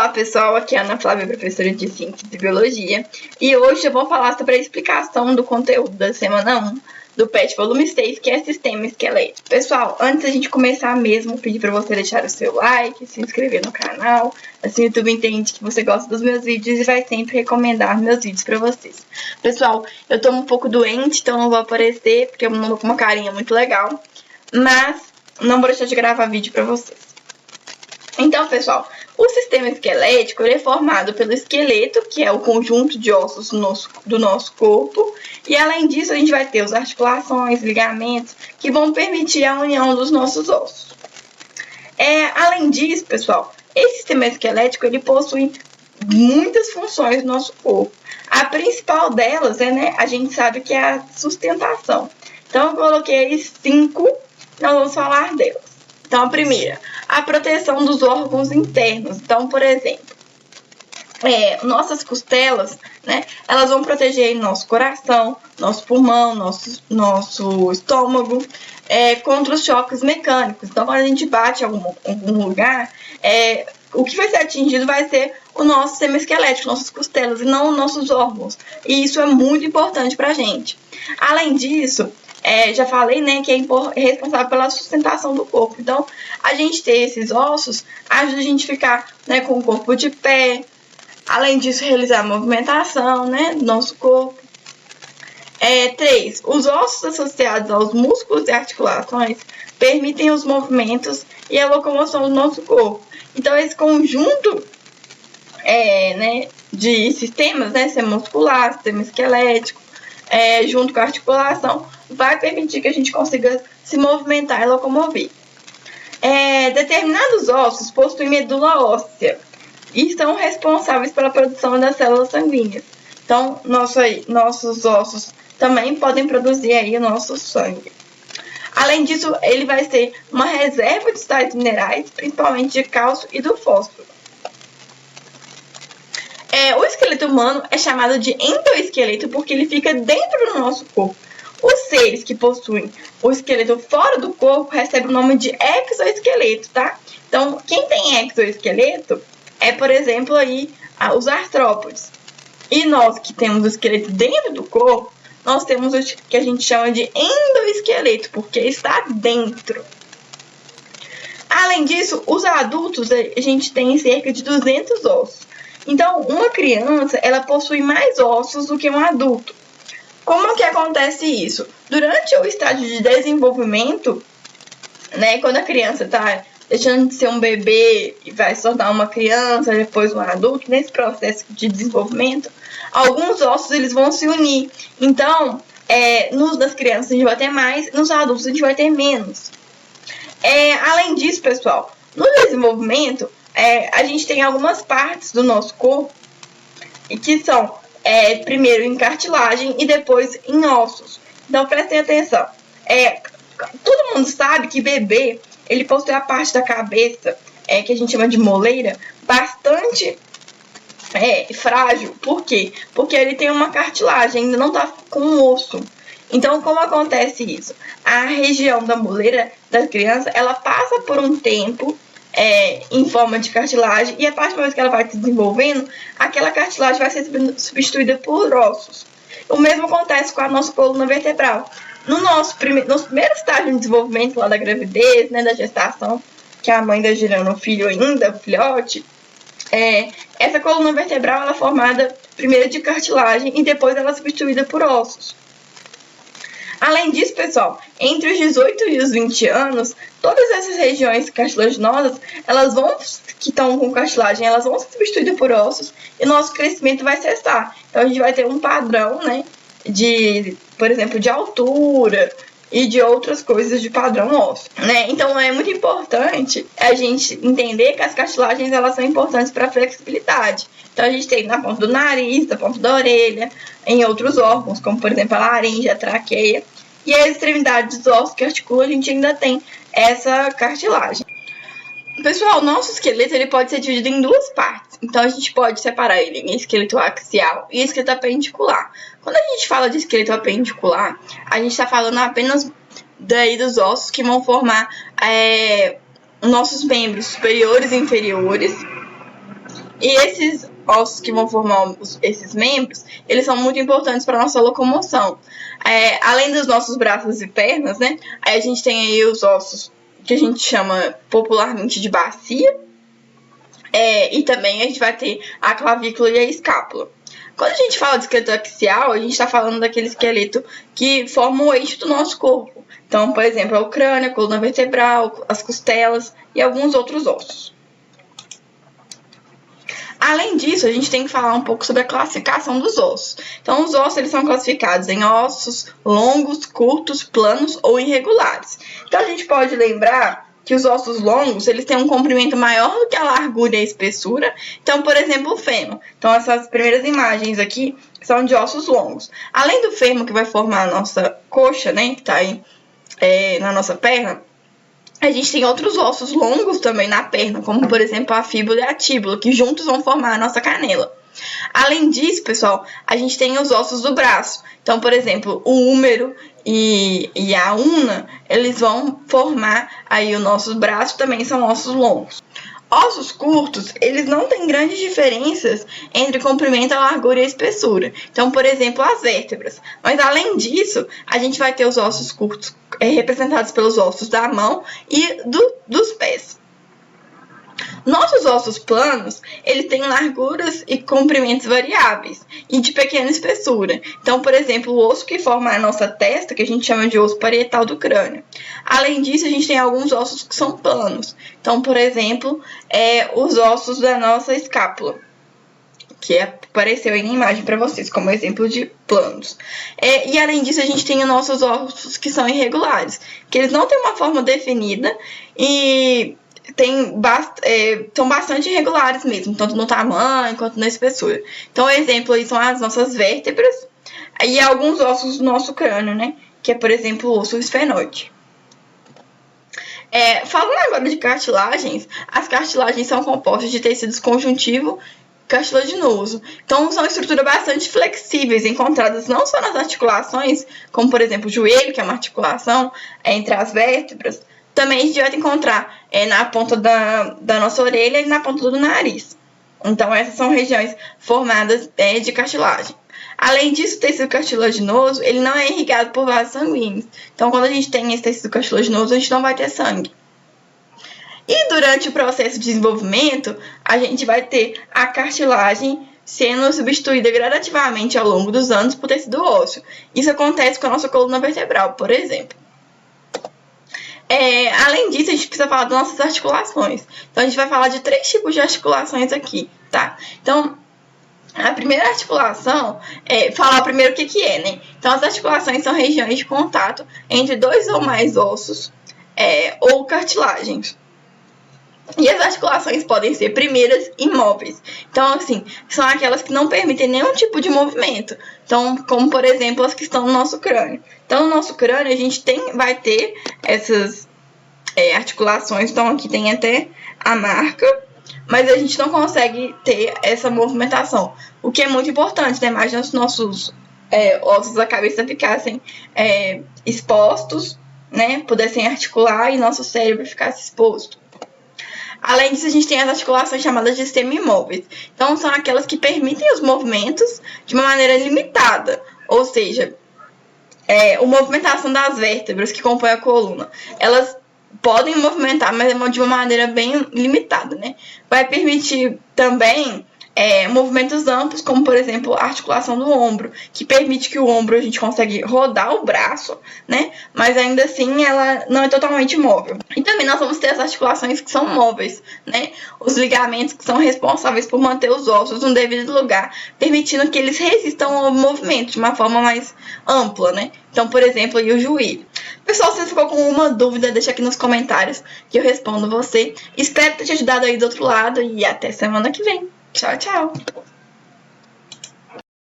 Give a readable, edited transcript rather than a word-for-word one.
Olá pessoal, aqui é a Ana Flávia, professora de Ciências e Biologia, e hoje eu vou falar sobre a explicação do conteúdo da semana 1 do PET Volume 6, que é Sistema Esquelético. Pessoal, antes da gente começar mesmo, pedir para você deixar o seu like, se inscrever no canal, assim o YouTube entende que você gosta dos meus vídeos e vai sempre recomendar meus vídeos para vocês. Pessoal, eu tô um pouco doente, então não vou aparecer, porque eu não tô com uma carinha muito legal, mas não vou deixar de gravar vídeo para vocês. Então, pessoal, o sistema esquelético ele é formado pelo esqueleto, que é o conjunto de ossos do nosso corpo, e além disso a gente vai ter as articulações, ligamentos, que vão permitir a união dos nossos ossos. Além disso, pessoal, esse sistema esquelético ele possui muitas funções no nosso corpo. A principal delas a gente sabe que é a sustentação. Então, eu coloquei aí 5, nós vamos falar delas. Então, a primeira, a proteção dos órgãos internos. Então, por exemplo, nossas costelas, elas vão proteger nosso coração, nosso pulmão, nosso estômago, contra os choques mecânicos. Então, quando a gente bate em algum lugar, o que vai ser atingido vai ser o nosso sistema esquelético, nossas costelas, e não os nossos órgãos. E isso é muito importante pra gente. Além disso, já falei, que é responsável pela sustentação do corpo. Então, a gente ter esses ossos ajuda a gente a ficar com o corpo de pé. Além disso, realizar a movimentação do nosso corpo. 3. Os ossos associados aos músculos e articulações permitem os movimentos e a locomoção do nosso corpo. Então, esse conjunto de sistemas, sistema muscular, sistema esquelético, junto com a articulação, vai permitir que a gente consiga se movimentar e locomover. Determinados ossos possuem medula óssea e são responsáveis pela produção das células sanguíneas. Então, nossos ossos também podem produzir aí o nosso sangue. Além disso, ele vai ser uma reserva de sais minerais, principalmente de cálcio e do fósforo. O esqueleto humano é chamado de endoesqueleto porque ele fica dentro do nosso corpo. Os seres que possuem o esqueleto fora do corpo recebem o nome de exoesqueleto, tá? Então, quem tem exoesqueleto por exemplo, aí os artrópodes. E nós que temos o esqueleto dentro do corpo, nós temos o que a gente chama de endoesqueleto, porque está dentro. Além disso, os adultos, a gente tem cerca de 200 ossos. Então, uma criança, ela possui mais ossos do que um adulto. Como que acontece isso? Durante o estágio de desenvolvimento, quando a criança está deixando de ser um bebê e vai se tornar uma criança, depois um adulto, nesse processo de desenvolvimento, alguns ossos eles vão se unir. Então, nas crianças a gente vai ter mais, nos adultos a gente vai ter menos. Além disso, pessoal, no desenvolvimento, a gente tem algumas partes do nosso corpo que são primeiro em cartilagem e depois em ossos. Então, prestem atenção. Todo mundo sabe que bebê ele possui a parte da cabeça, que a gente chama de moleira, bastante frágil. Por quê? Porque ele tem uma cartilagem, ainda não está com um osso. Então, como acontece isso? A região da moleira da criança, ela passa por um tempo em forma de cartilagem, e a partir do momento que ela vai se desenvolvendo, aquela cartilagem vai ser substituída por ossos. O mesmo acontece com a nossa coluna vertebral. No nosso primeiro estágio de desenvolvimento lá da gravidez, da gestação, que a mãe está gerando o filho ainda, o filhote, essa coluna vertebral ela é formada primeiro de cartilagem e depois ela é substituída por ossos. Além disso, pessoal, entre os 18 e os 20 anos, todas essas regiões cartilaginosas, que estão com cartilagem, elas vão ser substituídas por ossos e nosso crescimento vai cessar. Então, a gente vai ter um padrão, por exemplo, de altura e de outras coisas de padrão ósseo, Então, é muito importante a gente entender que as cartilagens, elas são importantes para a flexibilidade. Então, a gente tem na ponta do nariz, na ponta da orelha, em outros órgãos, como, por exemplo, a laringe, a traqueia. E as extremidades dos ossos que articulam, a gente ainda tem essa cartilagem. Pessoal, o nosso esqueleto ele pode ser dividido em duas partes. Então, a gente pode separar ele em esqueleto axial e esqueleto apendicular. Quando a gente fala de esqueleto apendicular, a gente está falando apenas dos ossos que vão formar nossos membros superiores e inferiores. E esses ossos que vão formar esses membros, eles são muito importantes para a nossa locomoção. Além dos nossos braços e pernas, né? Aí a gente tem aí os ossos que a gente chama popularmente de bacia. E também a gente vai ter a clavícula e a escápula. Quando a gente fala de esqueleto axial, a gente está falando daquele esqueleto que forma o eixo do nosso corpo. Então, por exemplo, é o crânio, a coluna vertebral, as costelas e alguns outros ossos. Além disso, a gente tem que falar um pouco sobre a classificação dos ossos. Então, os ossos eles são classificados em ossos longos, curtos, planos ou irregulares. Então, a gente pode lembrar que os ossos longos eles têm um comprimento maior do que a largura e a espessura. Então, por exemplo, o fêmur. Então, essas primeiras imagens aqui são de ossos longos. Além do fêmur, que vai formar a nossa coxa, né, que está aí na nossa perna, a gente tem outros ossos longos também na perna, como, por exemplo, a fíbula e a tíbula, que juntos vão formar a nossa canela. Além disso, pessoal, a gente tem os ossos do braço. Então, por exemplo, o húmero e a una, eles vão formar aí o nosso braço, também são ossos longos. Ossos curtos, eles não têm grandes diferenças entre comprimento, a largura e a espessura. Então, por exemplo, as vértebras. Mas, além disso, a gente vai ter os ossos curtos representados pelos ossos da mão e dos pés. Nossos ossos planos, eles têm larguras e comprimentos variáveis e de pequena espessura. Então, por exemplo, o osso que forma a nossa testa, que a gente chama de osso parietal do crânio. Além disso, a gente tem alguns ossos que são planos. Então, por exemplo, os ossos da nossa escápula, que apareceu aí na imagem para vocês como exemplo de planos. E além disso, a gente tem os nossos ossos que são irregulares, que eles não têm uma forma definida e são bastante irregulares mesmo, tanto no tamanho quanto na espessura. Então, o exemplo aí são as nossas vértebras e alguns ossos do nosso crânio, né? Que é, por exemplo, o osso esfenoide. Falando agora de cartilagens, as cartilagens são compostas de tecidos conjuntivo cartilaginoso. Então, são estruturas bastante flexíveis, encontradas não só nas articulações, como, por exemplo, o joelho, que é uma articulação entre as vértebras. Também a gente vai encontrar na ponta da nossa orelha e na ponta do nariz. Então, essas são regiões formadas de cartilagem. Além disso, o tecido cartilaginoso ele não é irrigado por vasos sanguíneos. Então, quando a gente tem esse tecido cartilaginoso, a gente não vai ter sangue. E durante o processo de desenvolvimento, a gente vai ter a cartilagem sendo substituída gradativamente ao longo dos anos por tecido ósseo. Isso acontece com a nossa coluna vertebral, por exemplo. Além disso, a gente precisa falar das nossas articulações. Então, a gente vai falar de 3 tipos de articulações aqui, tá? Então, a primeira articulação, falar primeiro o que é, né? Então, as articulações são regiões de contato entre 2 ou mais ossos ou cartilagens. E as articulações podem ser primeiras e móveis. Então, assim, são aquelas que não permitem nenhum tipo de movimento. Então, como, por exemplo, as que estão no nosso crânio. Então, no nosso crânio, a gente vai ter essas articulações. Então, aqui tem até a marca, mas a gente não consegue ter essa movimentação. O que é muito importante, né? Imagina se nossos ossos da cabeça ficassem expostos, né? Pudessem articular e nosso cérebro ficasse exposto. Além disso, a gente tem as articulações chamadas de semi-imóveis. Então, são aquelas que permitem os movimentos de uma maneira limitada. Ou seja, a movimentação das vértebras que compõem a coluna. Elas podem movimentar, mas de uma maneira bem limitada, né? Vai permitir também movimentos amplos, como, por exemplo, a articulação do ombro, que permite que o ombro a gente consegue rodar o braço, né? Mas ainda assim ela não é totalmente móvel. E também nós vamos ter as articulações que são móveis, né? Os ligamentos que são responsáveis por manter os ossos no devido lugar, permitindo que eles resistam ao movimento de uma forma mais ampla, né? Então, por exemplo, aí o joelho. Pessoal, se você ficou com uma dúvida, deixa aqui nos comentários que eu respondo você. Espero ter te ajudado aí do outro lado e até semana que vem. Tchau, tchau!